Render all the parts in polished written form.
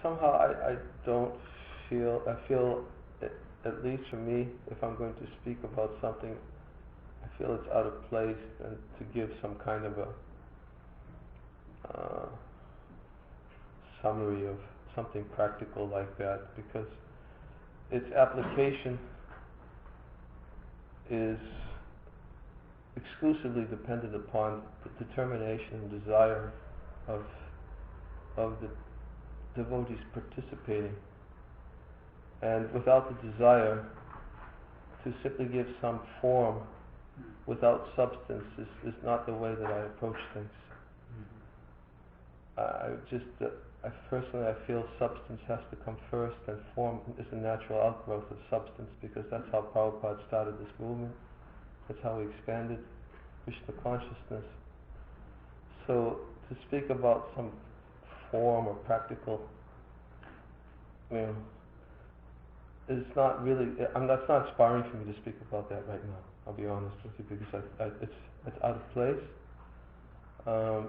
somehow I don't feel, I feel, at least for me, if I'm going to speak about something, I feel it's out of place and to give some kind of a summary of something practical like that, because its application is exclusively dependent upon the determination and desire of the devotees participating. And without the desire to simply give some form without substance is not the way that I approach things. I personally feel substance has to come first, and form is a natural outgrowth of substance, because that's how Prabhupada started this movement. That's how he expanded Krishna consciousness. So to speak about some form or practical, it's not really. That's not inspiring for me to speak about that right now. I'll be honest with you, because it's out of place. I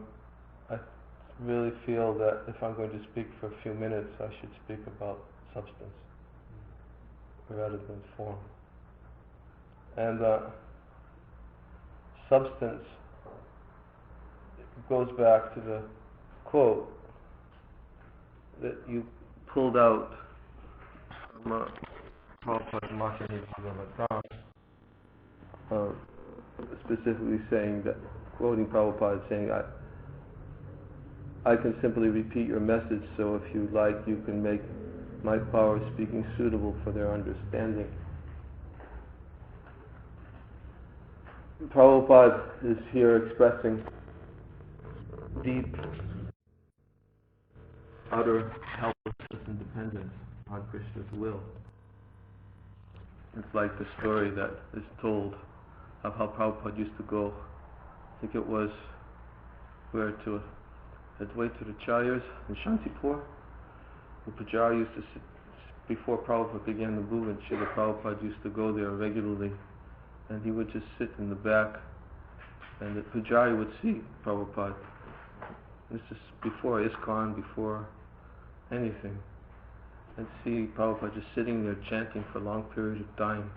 really feel that if I'm going to speak for a few minutes, I should speak about substance rather than form. And substance goes back to the quote that you pulled out from Prabhupada's Mahani Bhagavatam, specifically saying that, quoting Prabhupada, saying, I can simply repeat your message, so if you like, you can make my power of speaking suitable for their understanding. Prabhupada is here expressing deep, utter helplessness and dependence on Krishna's will. It's like the story that is told of how Prabhupada used to go, I think it was, way to the Charyas in Shantipur. The Pujari used to sit, before Prabhupada began the movement, Srila Prabhupada used to go there regularly, and he would just sit in the back, and the Pujari would see Prabhupada. This is before ISKCON, before anything, and see Prabhupada just sitting there chanting for a long period of time.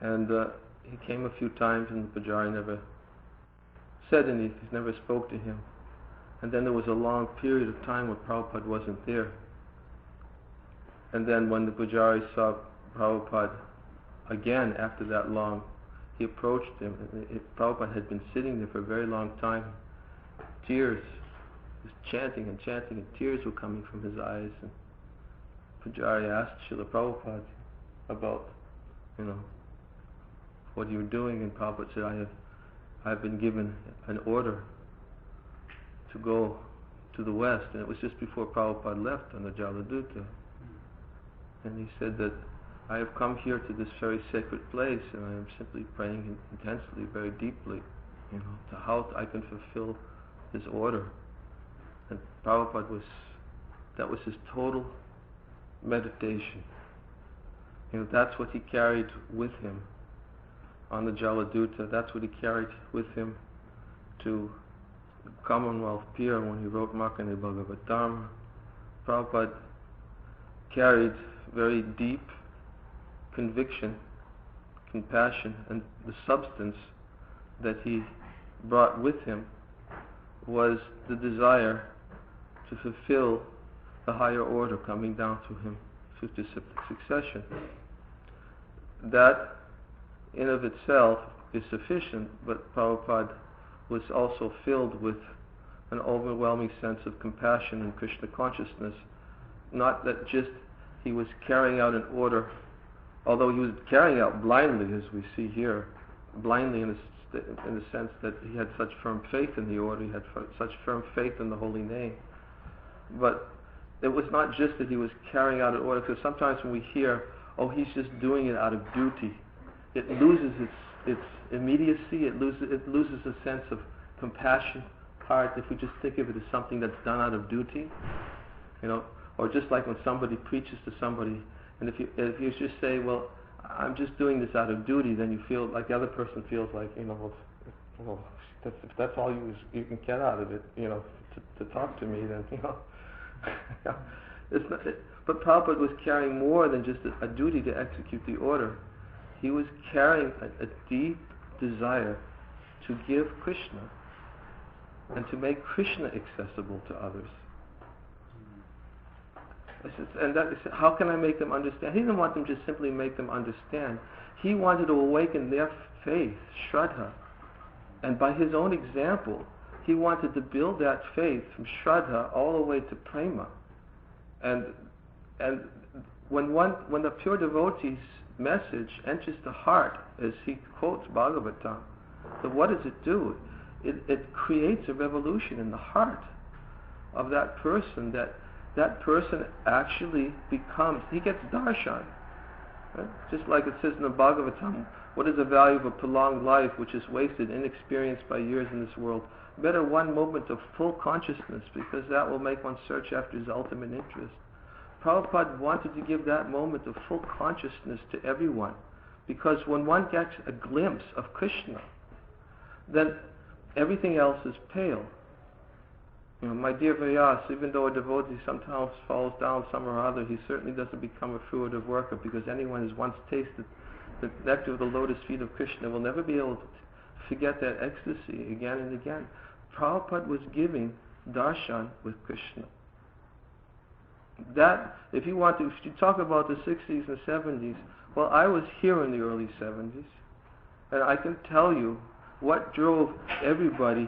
And he came a few times, and the Pujari never said anything, never spoke to him. And then there was a long period of time when Prabhupada wasn't there. And then when the Pujari saw Prabhupada again after that long, he approached him. And Prabhupada had been sitting there for a very long time. Tears, he was chanting and chanting, and tears were coming from his eyes. And Pujari asked Srila Prabhupada about, what you were doing, and Prabhupada said, I have been given an order to go to the west, and it was just before Prabhupada left on the Jaladuta. And he said that I have come here to this very sacred place, and I am simply praying intensely, very deeply, to how I can fulfill his order. And Prabhupada that was his total meditation. That's what he carried with him on the Jaladuta. That's what he carried with him to Commonwealth Pier when he wrote Mahani Bhagavatam. Prabhupada carried very deep conviction, compassion, and the substance that he brought with him was the desire to fulfill the higher order coming down to him through disciplic succession. That in of itself is sufficient, but Prabhupada was also filled with an overwhelming sense of compassion and Krishna consciousness. Not that just he was carrying out an order, although he was carrying out blindly, as we see here, blindly in the sense that he had such firm faith in the order, he had such firm faith in the holy name. But it was not just that he was carrying out an order, because sometimes when we hear, oh, he's just doing it out of duty, it loses its immediacy, it loses a sense of compassion, heart, if we just think of it as something that's done out of duty, or just like when somebody preaches to somebody, and if you just say, well, I'm just doing this out of duty, then you feel like the other person feels like, well, if that's all you can get out of it, to talk to me, then, But Prabhupada was carrying more than just a duty to execute the order. He was carrying a deep desire to give Krishna and to make Krishna accessible to others. How can I make them understand? He didn't want them just simply make them understand. He wanted to awaken their faith, Shraddha. And by his own example, he wanted to build that faith from Shraddha all the way to Prema. And when the pure devotee's message enters the heart, as he quotes Bhagavatam, so what does it do? It creates a revolution in the heart of that person, that person actually becomes, he gets darshan. Right? Just like it says in the Bhagavatam, what is the value of a prolonged life which is wasted, inexperienced by years in this world? Better one moment of full consciousness, because that will make one search after his ultimate interest. Prabhupada wanted to give that moment of full consciousness to everyone, because when one gets a glimpse of Krishna, then everything else is pale. You know, my dear Vyas, even though a devotee sometimes falls down some or other, he certainly doesn't become a fruitive worker, because anyone who's once tasted the nectar of the lotus feet of Krishna will never be able to forget that ecstasy again and again. Prabhupada was giving darshan with Krishna. That, if you talk about the 60s and 70s, well, I was here in the early 70s, and I can tell you what drove everybody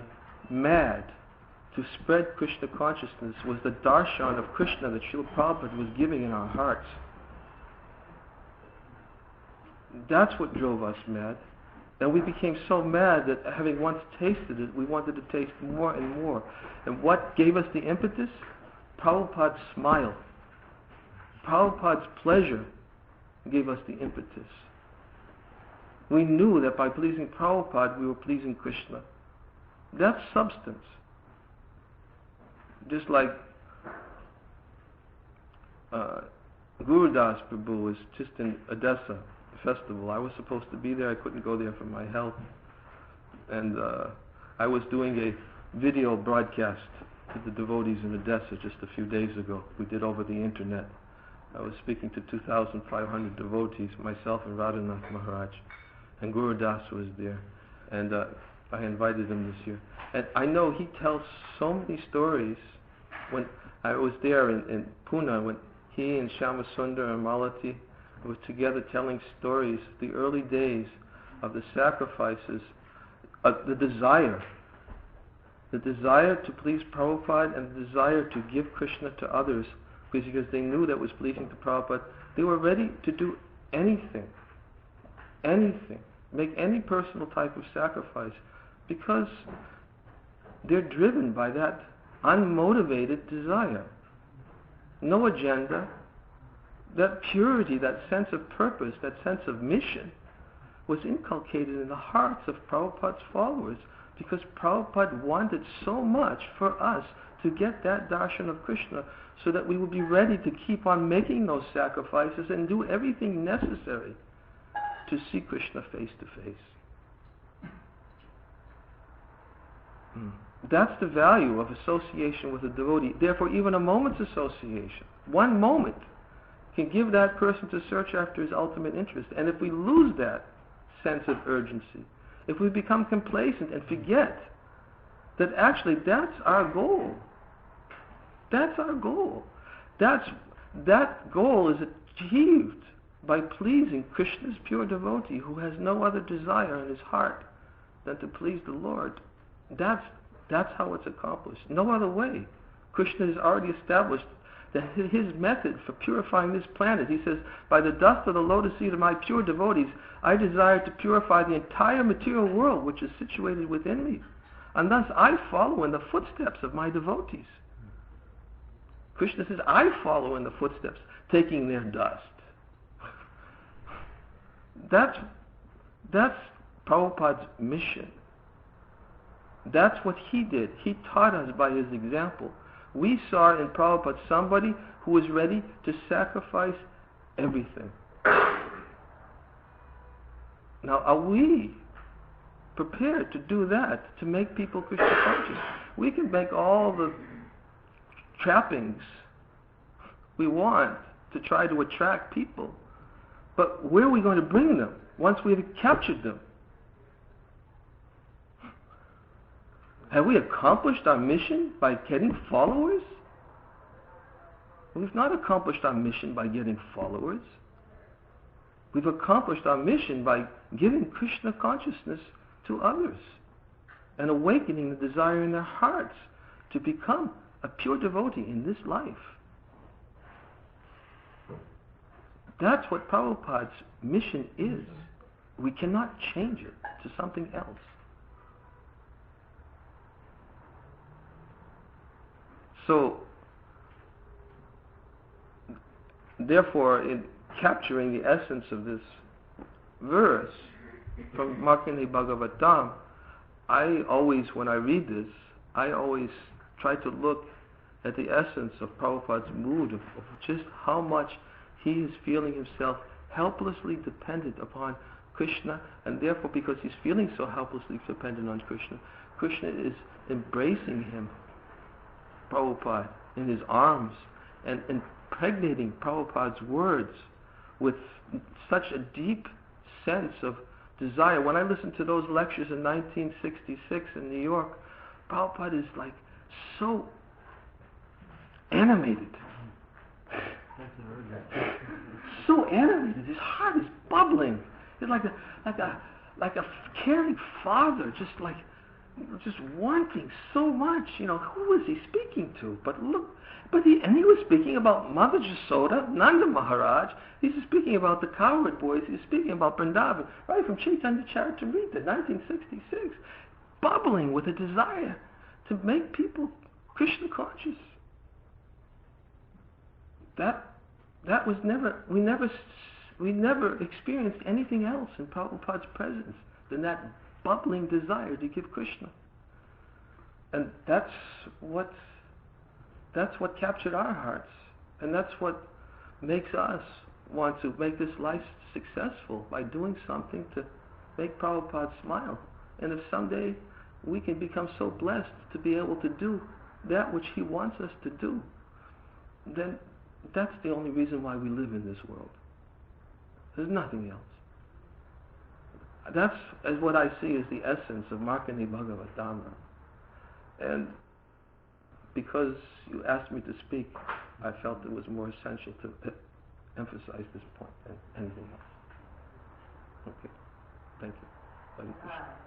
mad to spread Krishna consciousness was the darshan of Krishna that Srila Prabhupada was giving in our hearts. That's what drove us mad. And we became so mad that having once tasted it, we wanted to taste more and more. And what gave us the impetus? Prabhupada's smile. Prabhupada's pleasure gave us the impetus. We knew that by pleasing Prabhupada, we were pleasing Krishna. That's substance. Just like Gurudas Prabhu was just in Odessa festival. I was supposed to be there. I couldn't go there for my health. And I was doing a video broadcast to the devotees in Odessa just a few days ago. We did over the internet. I was speaking to 2,500 devotees, myself and Radhanath Maharaj. And Guru Das was there. And I invited him this year. And I know he tells so many stories. When I was there in Pune, when he and Shyamasundar and Malati were together telling stories, the early days of the sacrifices, the desire to please Prabhupada and the desire to give Krishna to others, because they knew that was pleasing to Prabhupada. They were ready to do anything, make any personal type of sacrifice, because they're driven by that unmotivated desire. No agenda. That purity, that sense of purpose, that sense of mission was inculcated in the hearts of Prabhupada's followers, because Prabhupada wanted so much for us to get that darshan of Krishna, so that we would be ready to keep on making those sacrifices and do everything necessary to see Krishna face to face. That's the value of association with a devotee. Therefore, even a moment's association, one moment, can give that person to search after his ultimate interest. And if we lose that sense of urgency, if we become complacent and forget that actually that's our goal, that goal is achieved by pleasing Krishna's pure devotee, who has no other desire in his heart than to please the Lord. That's how it's accomplished. No other way. Krishna has already established that his method for purifying this planet. He says, by the dust of the lotus feet of my pure devotees, I desire to purify the entire material world which is situated within me. And thus I follow in the footsteps of my devotees. Krishna says, I follow in the footsteps, taking their dust. That's Prabhupada's mission. That's what he did. He taught us by his example. We saw in Prabhupada somebody who was ready to sacrifice everything. Now, are we prepared to do that, to make people Krishna conscious? We can make all the trappings we want to try to attract people. But where are we going to bring them once we've captured them? Have we accomplished our mission by getting followers? We've not accomplished our mission by getting followers. We've accomplished our mission by giving Krishna consciousness to others and awakening the desire in their hearts to become a pure devotee in this life. That's what Prabhupada's mission is. We cannot change it to something else. So, therefore, in capturing the essence of this verse from Markandeya Bhagavatam, I always, when I read this, I always try to look at the essence of Prabhupada's mood, of just how much he is feeling himself helplessly dependent upon Krishna, and therefore because he's feeling so helplessly dependent on Krishna, Krishna is embracing him, Prabhupada, in his arms, and impregnating Prabhupada's words with such a deep sense of desire. When I listened to those lectures in 1966 in New York, Prabhupada is like so animated. So animated. His heart is bubbling. He's like a caring father, just wanting so much. Who is he speaking to? But look, and he was speaking about Mother Jasoda, Nanda Maharaj. He's speaking about the cowherd boys. He's speaking about Vrindavan, right from Chaitanya Charitamrita, 1966, bubbling with a desire to make people Krishna conscious. That was never. We never experienced anything else in Prabhupada's presence than that bubbling desire to give Krishna. And that's what captured our hearts. And that's what makes us want to make this life successful, by doing something to make Prabhupada smile. And if someday we can become so blessed to be able to do that which he wants us to do, then that's the only reason why we live in this world. There's nothing else. That's as what I see as the essence of Markandeya Bhagavatam. And because you asked me to speak, I felt it was more essential to emphasize this point than anything else. Okay. Thank you. Hare Krishna.